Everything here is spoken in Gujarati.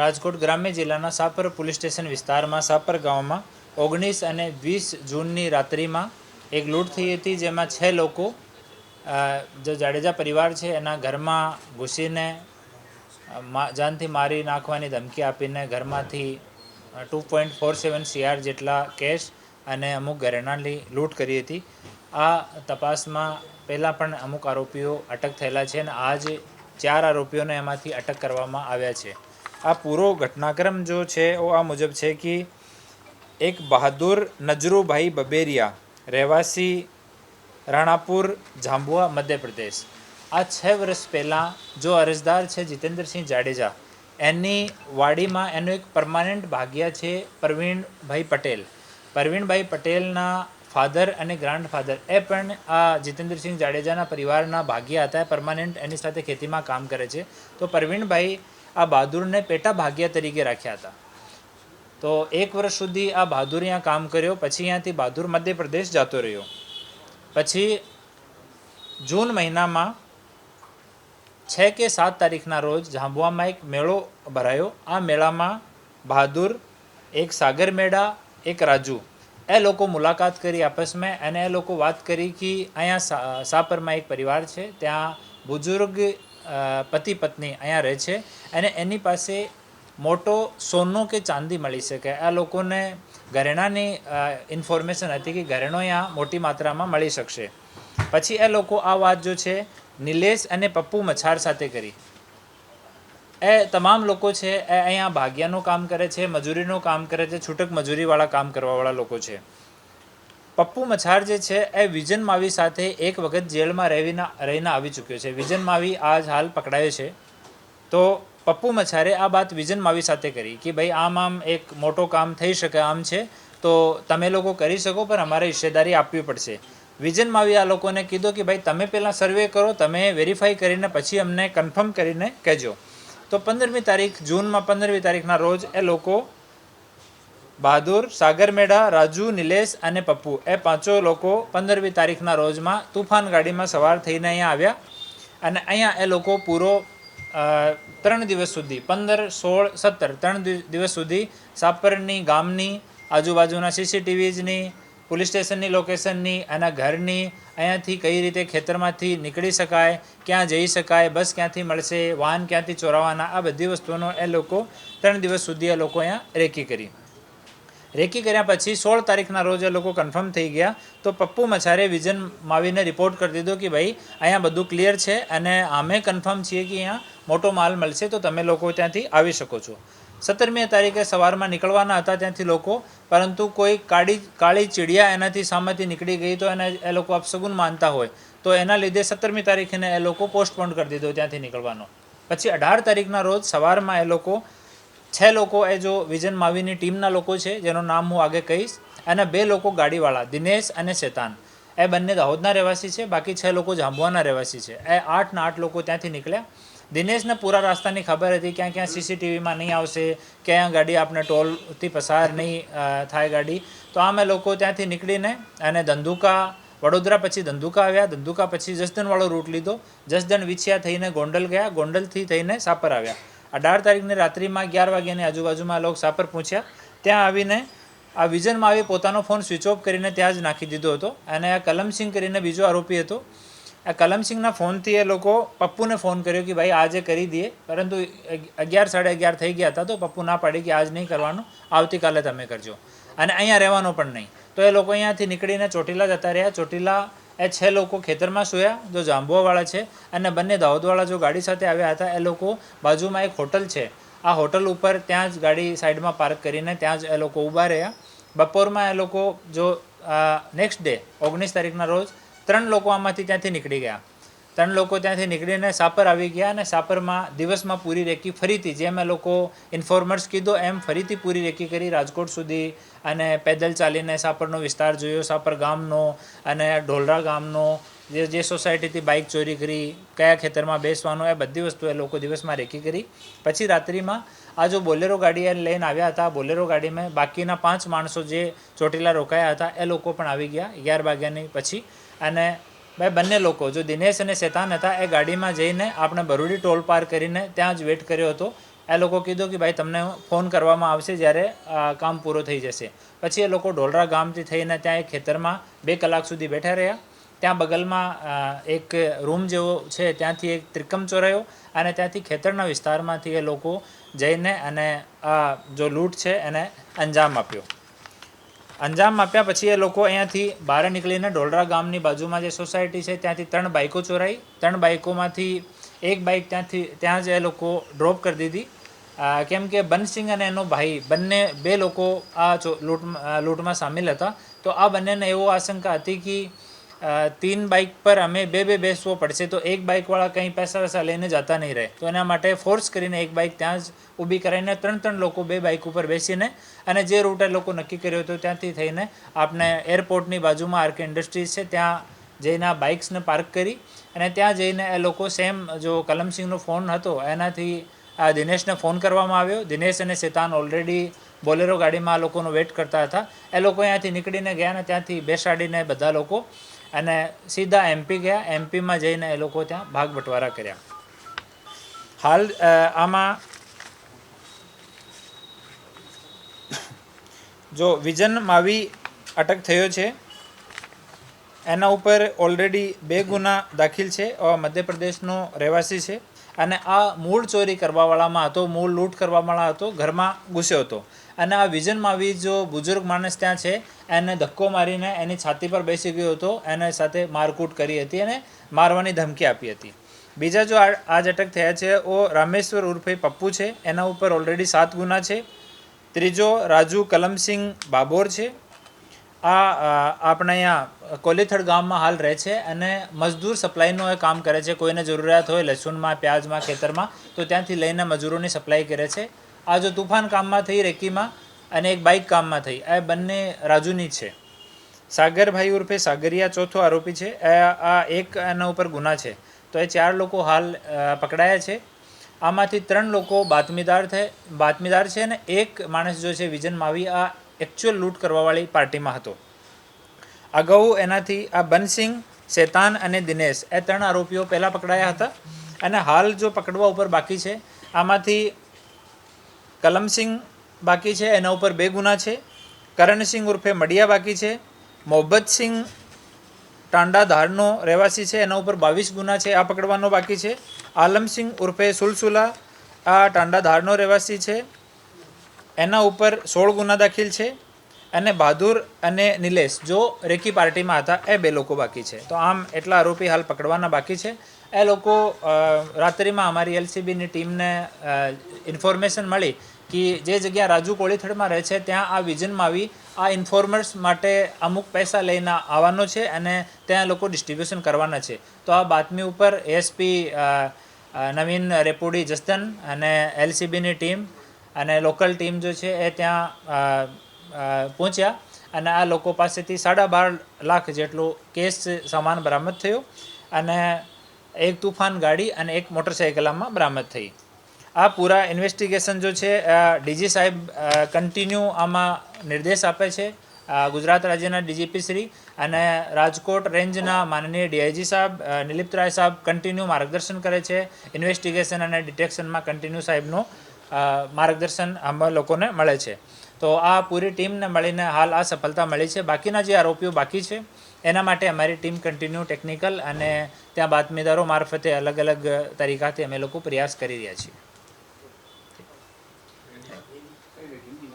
રાજકોટ ગ્રામ્ય જિલ્લાના સાપર પોલીસ સ્ટેશન વિસ્તારમાં સાપર ગામમાં 19 અને 20 જૂનની રાત્રિમાં એક લૂંટ થઈ હતી, જેમાં 6 લોકો જે જાડેજા પરિવાર છે એના ઘરમાં ઘૂસીને જાનથી મારી નાખવાની ધમકી આપીને ઘરમાંથી 2.47 CR જેટલા કેશ અને અમુક ઘરેણાંની લૂંટ કરી હતી. આ તપાસમાં પહેલાં પણ અમુક આરોપીઓ અટક થયેલા છે અને આજે 4 આરોપીઓને એમાંથી અટક કરવામાં આવ્યા છે. આ પૂરો ઘટનાક્રમ જો છે वो આ મુજબ છે कि एक बहादुर नजरूभाई बबेरिया રહેવાસી રાણાપુર ઝાંબુઆ મધ્ય પ્રદેશ, આ 6 વર્ષ પહેલાં જો અરજદાર છે જીતેન્દ્રસિંહ જાડેજા, એની વાડીમાં એનો એક પરમાનન્ટ ભાગ્યા છે પ્રવીણભાઈ પટેલ. પ્રવીણભાઈ પટેલના ફાધર અને ગ્રાન્ડફાધર એ પણ આ જીતેન્દ્રસિંહ જાડેજાના પરિવારના ભાગ્યા હતા, પરમાનન્ટ એની સાથે ખેતીમાં કામ કરે છે. તો પ્રવીણભાઈ આ બહાદુરને પેટા ભાગ્યા તરીકે રાખ્યા હતા. તો 1 વર્ષ સુધી આ બહાદુર અહીંયા કામ કર્યો, પછી અહીંયાથી બહાદુર મધ્યપ્રદેશ જતો રહ્યો. પછી જૂન મહિનામાં 6 કે 7 તારીખના રોજ ઝાંબુઆમાં એક મેળો ભરાયો. આ મેળામાં બહાદુર, એક સાગર મેડા, એક રાજુ, એ લોકો મુલાકાત કરી આપસમાં અને એ લોકો વાત કરી કે અહીંયા સાપરમાં એક પરિવાર છે, ત્યાં બુઝુર્ગ પતિ પત્ની અહીંયા રહે છે અને એની પાસે મોટો સોનો કે ચાંદી મળી શકે. આ લોકોને ઘરેણાંની ઇન્ફોર્મેશન હતી કે ઘરેણો અહીંયા મોટી માત્રામાં મળી શકશે. પછી એ લોકો આ વાત જો છે નિલેશ અને પપ્પુ મચ્છાર સાથે કરી. એ તમામ લોકો છે એ અહીંયા ભાગ્યાનું કામ કરે છે, મજૂરીનું કામ કરે છે, છૂટક મજૂરીવાળા કામ કરવાવાળા લોકો છે. પપ્પુ મચ્છાર જે છે એ વિજન માવી સાથે એક વખત જેલમાં રહીને આવી ચૂક્યો છે. વિજન માવી આજ હાલ પકડાયો છે. તો પપ્પુ મચ્છારે આ વાત વિજન માવી સાથે કરી કે ભાઈ આમ એક મોટો કામ થઈ શકે આમ છે, તો તમે લોકો કરી શકો પણ અમારે હિસ્સેદારી આપવી પડશે. વિજન માવી આ લોકોને કીધું કે ભાઈ તમે પહેલાં સર્વે કરો, તમે વેરીફાઈ કરીને પછી અમને કન્ફર્મ કરીને કહેજો. તો 15મી તારીખ જૂનમાં 15મી તારીખના રોજ એ લોકો બહાદુર, સાગર મેડા, રાજુ, નિલેશ અને પપ્પુ એ 5 લોકો 15મી તારીખના રોજમાં તુફાન ગાડીમાં સવાર થઈને અહીંયા આવ્યા અને અહીંયા એ લોકો પૂરો 3 દિવસ સુધી 15, 16, 17 3 દિવસ સુધી સાપરની ગામની આજુબાજુના CCTVની, પોલીસ સ્ટેશનની લોકેશનની, એના ઘરની, અહીંયાથી કઈ રીતે ખેતરમાંથી નીકળી શકાય, ક્યાં જઈ શકાય, બસ ક્યાંથી મળશે, વાહન ક્યાંથી ચોરાવાના, આ બધી વસ્તુઓનો એ લોકો 3 દિવસ સુધી એ લોકો અહીંયા રેકી કરી. રેકી કર્યા પછી 16 તારીખના રોજ એ લોકો કન્ફર્મ થઈ ગયા. તો પપ્પુ મચ્છારે વિજન માવીને રિપોર્ટ કરી દીધો કે ભાઈ અહીંયા બધું ક્લિયર છે અને અમે કન્ફર્મ છીએ કે અહીંયા મોટો માલ મળશે, તો તમે લોકો ત્યાંથી આવી શકો છો. 17મી તારીખે સવારમાં નીકળવાના હતા ત્યાંથી લોકો, પરંતુ કોઈ કાળી ચીડિયા એનાથી સામેથી નીકળી ગઈ, તો એને એ લોકો અપશગુન માનતા હોય, તો એના લીધે 17મી તારીખે એ લોકો પોસ્ટપોન કરી દીધો ત્યાંથી નીકળવાનો. પછી 18 તારીખના રોજ સવારમાં એ લોકો 6 લોકો એ જો વિજન માવીની ટીમના લોકો છે, જેનું નામ હું આગે કહીશ, અને 2 લોકો ગાડીવાળા દિનેશ અને શેતાન, એ બંને દાહોદના રહેવાસી છે, બાકી 6 લોકો ઝાંબુઆના રહેવાસી છે. એ 8 લોકો ત્યાંથી નીકળ્યા. દિનેશને પૂરા રસ્તાની ખબર હતી ક્યાં ક્યાં CCTVમાં નહીં આવશે, ક્યાં ગાડી આપણે ટોલથી પસાર નહીં થાય ગાડી. તો આમ એ લોકો ત્યાંથી નીકળીને અને ધંધુકા, વડોદરા પછી ધંધુકા આવ્યા, ધંધુકા પછી જસદણવાળો રૂટ લીધો, જસદણ વિછિયા થઈને ગોંડલ ગયા, ગોંડલથી થઈને સાપર આવ્યા. 18 તારીખની રાત્રિમાં 11 વાગ્યાની આજુબાજુમાં લોકો સાપર પહોંચ્યા. ત્યાં આવીને આ વિજનમાં આવી પોતાનો ફોન સ્વિચ ઓફ કરીને ત્યાં જ નાખી દીધો હતો. અને આ કલમસિંહ કરીને બીજો આરોપી હતો, આ કલમસિંહના ફોનથી એ લોકો પપ્પુને ફોન કર્યો કે ભાઈ આજે કરી દઈએ, પરંતુ 11, 11:30 થઈ ગયા હતા. તો પપ્પુ ના પાડી કે આજ નહીં કરવાનું, આવતીકાલે તમે કરજો અને અહીંયા રહેવાનું પણ નહીં. તો એ લોકો અહીંયાથી નીકળીને ચોટીલા જતા રહ્યા. ચોટીલા એ 6 લોકો ખેતરમાં સૂયા જો ઝાંબુઆવાળા છે, અને બંને દાહોદવાળા જો ગાડી સાથે આવ્યા હતા એ લોકો બાજુમાં એક હોટલ છે, આ હોટલ ઉપર ત્યાં જ ગાડી સાઈડમાં પાર્ક કરીને ત્યાં જ એ લોકો ઊભા રહ્યા. બપોરમાં એ લોકો જો નેક્સ્ટ ડે 19 તારીખના રોજ 3 લોકો આમાંથી ત્યાંથી નીકળી ગયા. 3 લોકો ત્યાંથી નીકળીને સાપર આવી ગયા અને સાપરમાં દિવસમાં પૂરી રેકી ફરીથી, જેમ એ લોકો ઇન્ફોર્મર્સ કીધો એમ ફરીથી પૂરી રેકી કરી રાજકોટ સુધી, અને પેદલ ચાલીને સાપરનો વિસ્તાર જોયો, સાપર ગામનો અને ઢોલરા ગામનો, જે સોસાયટીથી બાઇક ચોરી કરી, કયા ખેતરમાં બેસવાનું, એ બધી વસ્તુ એ લોકો દિવસમાં રેકી કરી. પછી રાત્રિમાં આ જો બોલેરો ગાડી લઈને આવ્યા હતા, બોલેરો ગાડીમાં બાકીના 5 માણસો જે ચોટીલા રોકાયા હતા એ લોકો પણ આવી ગયા 11 વાગ્યાની પછી. અને ભાઈ બંને લોકો જો દિનેશ અને શેતાન હતા એ ગાડીમાં જઈને આપણે બરુડી ટોલ પાર કરીને ત્યાં જ વેટ કર્યો હતો. એ લોકો કીધું કે ભાઈ તમને ફોન કરવામાં આવશે જ્યારે કામ પૂરો થઈ જશે. પછી એ લોકો ઢોલરા ગામથી થઈને ત્યાં એક ખેતરમાં 2 કલાક સુધી બેઠા રહ્યા. ત્યાં બગલમાં એક રૂમ જેવો છે, ત્યાંથી એક ત્રિકમ ચોરાયો અને ત્યાંથી ખેતરના વિસ્તારમાંથી એ લોકો જઈને અને આ જો લૂંટ છે એને અંજામ આપ્યો. અંજામ આપ્યા પછી એ લોકો અહીંયાથી બહાર નીકળીને ઢોલરા ગામની બાજુમાં જે સોસાયટી છે ત્યાંથી 3 બાઇકો ચોરાઈ. 3 બાઇકોમાંથી એક બાઇક ત્યાં જ એ લોકો ડ્રોપ કરી દીધી, કેમ કે બનસિંહ અને એનો ભાઈ બંને 2 લોકો આ લૂંટમાં સામેલ હતા. તો આ બંનેને એવો આશંકા હતી કે 3 બાઇક પર અમે 2 બેસવો પડશે, તો એક બાઇકવાળા કંઈ પૈસા વૈસા લઈને જતા નહીં રહે. તો એના માટે ફોર્સ કરીને એક બાઇક ત્યાં જ ઊભી કરાવીને 3 લોકો 2 બાઇક ઉપર બેસીને અને જે રૂટ એ લોકો નક્કી કર્યો હતો ત્યાંથી થઈને આપણે એરપોર્ટની બાજુમાં આરકે ઇન્ડસ્ટ્રીઝ છે ત્યાં જઈને આ બાઇક્સને પાર્ક કરી અને ત્યાં જઈને એ લોકો સેમ જો કલમસિંહનો ફોન હતો એનાથી આ દિનેશને ફોન કરવામાં આવ્યો. દિનેશ અને શેતાન ઓલરેડી બોલેરો ગાડીમાં આ લોકોનો વેઇટ કરતા હતા. એ લોકો અહીંયાથી નીકળીને ગયા અને ત્યાંથી બેસાડીને બધા લોકો અને સીધા એમપી ગયા. એમપીમાં જઈને એ લોકો ત્યાં ભાગ બટવારા કર્યા. હાલ આમાં જો વિજન માવી અટક થયો છે, એના ઉપર ઓલરેડી 2 ગુના દાખલ છે. મધ્યપ્રદેશનો રહેવાસી છે અને આ મૂળ ચોરી કરવાવાળામાં હતો, મૂળ લૂંટ કરવાવાળા હતો, ઘરમાં ઘૂસ્યો હતો. અને આ વિજન માવી જો બુઝુર્ગ માણસ ત્યાં છે એને ધક્કો મારીને એની છાતી પર બેસી ગયો હતો, એના સાથે મારકૂટ કરી હતી અને મારવાની ધમકી આપી હતી. બીજા જો આજ અટક થયા છે ઓ રામેશ્વર ઉર્ફે પપ્પુ છે, એના ઉપર ઓલરેડી 7 ગુના છે. ત્રીજો રાજુ કલમસિંહ બાબોર છે. આ આપણે અહીંયા કોલીથડ ગામમાં હાલ રહે છે અને મજદૂર સપ્લાયનું એ કામ કરે છે. કોઈને જરૂરિયાત હોય લસણમાં, પ્યાજમાં, ખેતરમાં તો ત્યાંથી લઈને મજૂરોની સપ્લાય કરે છે. આ જો તુફાન કામમાં થઈ રેકીમાં અને એક બાઇક કામમાં થઈ, આ બંને રાજુની છે. સાગરભાઈ ઉર્ફે સાગરિયા ચોથો આરોપી છે. આ એક એના ઉપર ગુના છે. તો એ 4 લોકો હાલ પકડાયા છે. આમાંથી 3 લોકો બાતમીદાર છે અને એક માણસ જો છે વિજન માવી આ એકચ્યુઅલ લૂંટ કરવાવાળી પાર્ટીમાં હતો. અગાઉ એનાથી આ બનસિંહ, શેતાન અને દિનેશ એ 3 આરોપીઓ પહેલાં પકડાયા હતા અને હાલ જો પકડવા ઉપર બાકી છે. આમાંથી કલમસિંહ બાકી છે, એના ઉપર 2 ગુના છે. કરણસિંહ ઉર્ફે મડિયા બાકી છે. મોહબ્બતસિંહ ટાંડા ધારનો રહેવાસી છે, એના ઉપર 22 ગુના છે, આ પકડવાનો બાકી છે. આલમસિંહ ઉર્ફે સુલસુલા આ ટાંડા ધારનો રહેવાસી છે, એના ઉપર 16 ગુના દાખલ છે. અને બહાદુર અને નિલેશ જો રેકી પાર્ટીમાં હતા એ 2 લોકો બાકી છે. તો આમ એટલા આરોપી હાલ પકડવાના બાકી છે. એ લોકો રાત્રિમાં અમારી એલસીબીની ટીમને ઇન્ફોર્મેશન મળી કે જે જગ્યા રાજુ કોળીથડમાં રહે છે ત્યાં આ વિજન માવી આ ઇન્ફોર્મર્સ માટે અમુક પૈસા લઈને આવવાનો છે અને ત્યાં લોકો ડિસ્ટ્રીબ્યુશન કરવાના છે. તો આ બાતમી ઉપર એસપી નવીન રેપુડી જસદન અને એલસીબીની ટીમ અને લોકલ ટીમ જો છે એ ત્યાં પહોંચ્યા અને આ લોકો પાસેથી 12.5 લાખ જેટલો કેસ સામાન બરામદ થયો અને એક તુફાન ગાડી અને એક મોટરસાઇકલ આમાં બરામદ થઈ. આ પૂરા ઇન્વેસ્ટિગેશન જો છે ડીજી સાહેબ કન્ટિન્યુ આમાં નિર્દેશ આપે છે. ગુજરાત રાજ્યના ડીજીપી શ્રી અને રાજકોટ રેન્જના માનનીય ડીઆઈજી સાહેબ નિલિપ્ત રાય સાહેબ કન્ટિન્યુ માર્ગદર્શન કરે છે. ઇન્વેસ્ટિગેશન અને ડિટેક્શનમાં કન્ટિન્યુ સાહેબનું માર્ગદર્શન આમાં લોકોને મળે છે. તો આ પૂરી ટીમને મળીને હાલ આ સફળતા મળી છે. બાકીના જે આરોપીઓ બાકી છે એના માટે અમારી ટીમ કન્ટિન્યુ ટેકનિકલ અને ત્યાં બાતમીદારો મારફતે અલગ અલગ તરીકાથી અમે લોકો પ્રયાસ કરી રહ્યા છીએ.